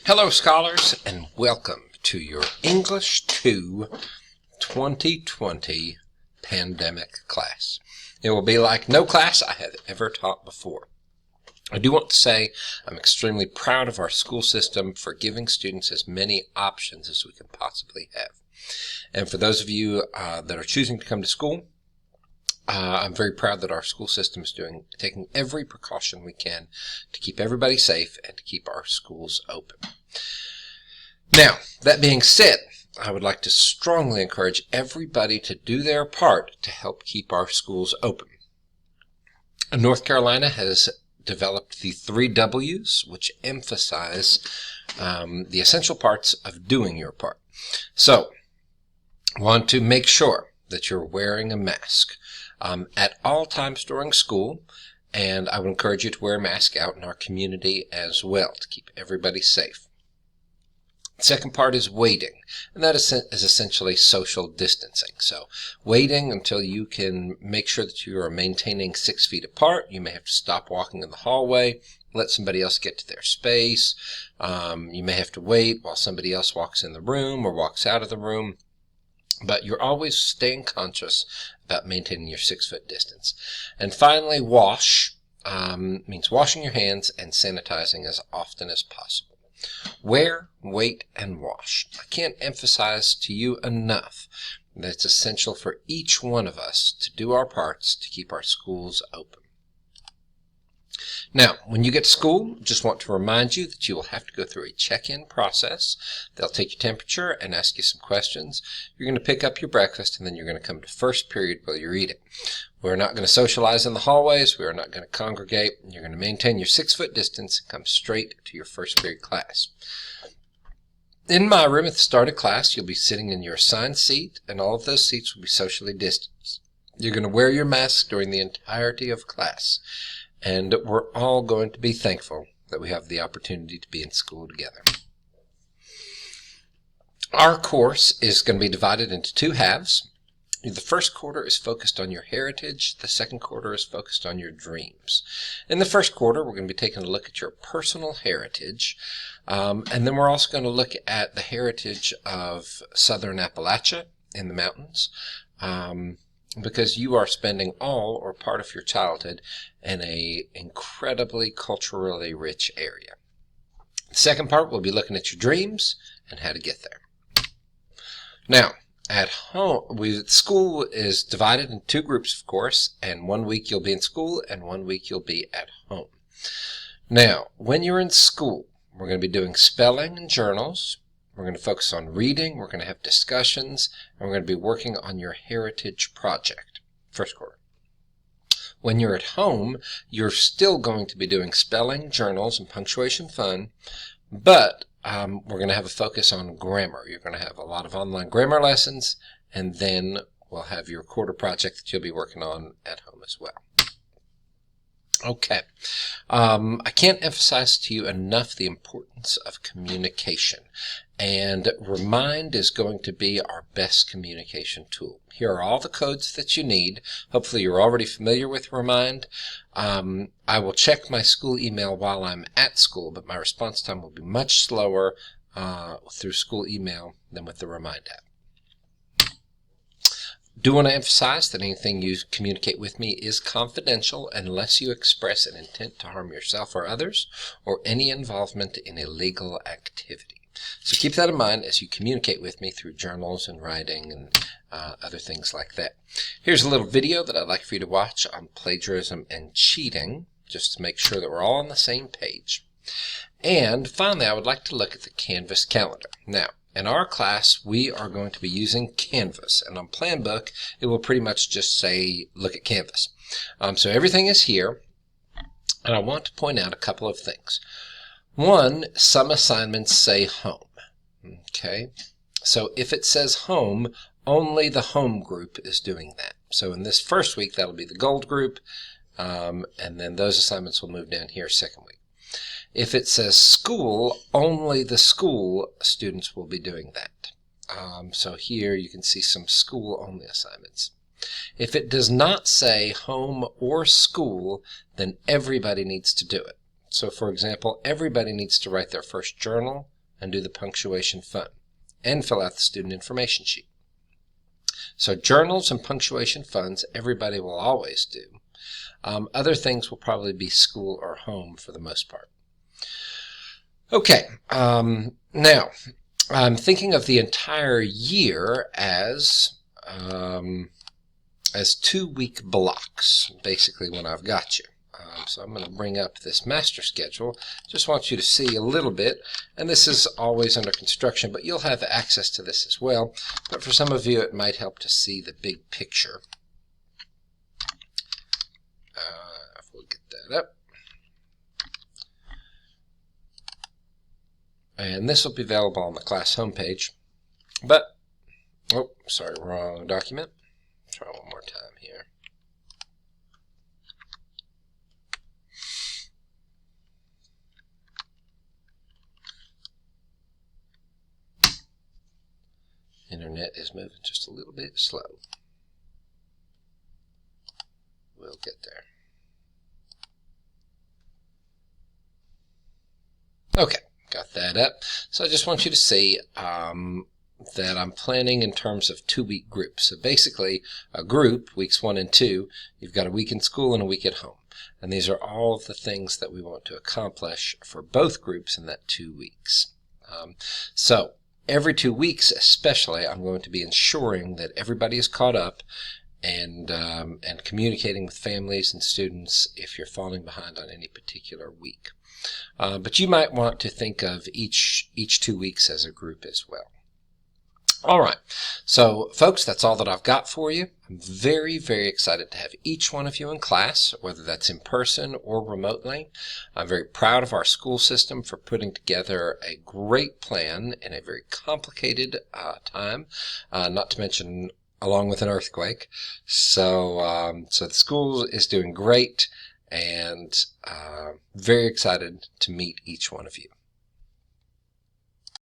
Hello, scholars, and welcome to your English 2 2020 pandemic class. It will be like no class I have ever taught before. I do want to say I'm extremely proud of our school system for giving students as many options as we can possibly have. And for those of you that are choosing to come to school, I'm very proud that our school system is taking every precaution we can to keep everybody safe and to keep our schools open. Now, that being said, I would like to strongly encourage everybody to do their part to help keep our schools open. North Carolina has developed the 3 W's, which emphasize the essential parts of doing your part. So, want to make sure that you're wearing a mask at all times during school, and I would encourage you to wear a mask out in our community as well to keep everybody safe. The second part is waiting, and that is essentially social distancing. So waiting until you can make sure that you are maintaining 6 feet apart. You may have to stop walking in the hallway, let somebody else get to their space. You may have to wait while somebody else walks in the room or walks out of the room. But you're always staying conscious about maintaining your 6-foot distance. And finally, wash means washing your hands and sanitizing as often as possible. Wear, wait, and wash. I can't emphasize to you enough that it's essential for each one of us to do our parts to keep our schools open. Now, when you get to school, just want to remind you that you will have to go through a check-in process. They'll take your temperature and ask you some questions. You're going to pick up your breakfast, and then you're going to come to first period while you're eating. We're not going to socialize in the hallways. We are not going to congregate. You're going to maintain your 6-foot distance and come straight to your first period class. In my room at the start of class, you'll be sitting in your assigned seat, and all of those seats will be socially distanced. You're going to wear your mask during the entirety of class. And we're all going to be thankful that we have the opportunity to be in school together. Our course is going to be divided into 2 halves. The first quarter is focused on your heritage. The second quarter is focused on your dreams. In the first quarter, we're going to be taking a look at your personal heritage. And then we're also going to look at the heritage of Southern Appalachia in the mountains. Because you are spending all or part of your childhood in an incredibly culturally rich area. The second part, we'll be looking at your dreams and how to get there. Now, at home, school is divided in 2 groups, of course, and 1 week you'll be in school and 1 week you'll be at home. Now, when you're in school, we're going to be doing spelling and journals. We're going to focus on reading, we're going to have discussions, and we're going to be working on your heritage project, first quarter. When you're at home, you're still going to be doing spelling, journals, and punctuation fun, but we're going to have a focus on grammar. You're going to have a lot of online grammar lessons, and then we'll have your quarter project that you'll be working on at home as well. Okay, I can't emphasize to you enough the importance of communication, and Remind is going to be our best communication tool. Here are all the codes that you need. Hopefully you're already familiar with Remind. I will check my school email while I'm at school, but my response time will be much slower through school email than with the Remind app. Do want to emphasize that anything you communicate with me is confidential unless you express an intent to harm yourself or others or any involvement in illegal activity. So keep that in mind as you communicate with me through journals and writing and other things like that. Here's a little video that I'd like for you to watch on plagiarism and cheating, just to make sure that we're all on the same page. And finally, I would like to look at the Canvas calendar. Now, in our class, we are going to be using Canvas, and on Planbook, it will pretty much just say, look at Canvas. So everything is here, and I want to point out a couple of things. One, some assignments say home. Okay, so if it says home, only the home group is doing that. So in this first week, that'll be the gold group, and then those assignments will move down here second week. If it says school, only the school students will be doing that. So here you can see some school-only assignments. If it does not say home or school, then everybody needs to do it. So for example, everybody needs to write their first journal and do the punctuation fun, and fill out the student information sheet. So journals and punctuation funds, everybody will always do. Other things will probably be school or home for the most part. Okay, now I'm thinking of the entire year as 2-week blocks, basically, when I've got you. So I'm going to bring up this master schedule. Just want you to see a little bit, and this is always under construction, but you'll have access to this as well. But for some of you, it might help to see the big picture. If we'll get that up. And this will be available on the class homepage. But, oh, sorry, wrong document. Try one more time here. Internet is moving just a little bit slow. We'll get there. Okay, got that up. So I just want you to see that I'm planning in terms of 2-week groups. So basically, a group, weeks 1 and 2, you've got a week in school and a week at home. And these are all of the things that we want to accomplish for both groups in that 2 weeks. So every 2 weeks especially, I'm going to be ensuring that everybody is caught up and communicating with families and students if you're falling behind on any particular week. But you might want to think of each 2 weeks as a group as well. All right, so folks, that's all that I've got for you. I'm very, very excited to have each one of you in class, whether that's in person or remotely. I'm very proud of our school system for putting together a great plan in a very complicated time, not to mention along with an earthquake. So, so the school is doing great, and very excited to meet each one of you.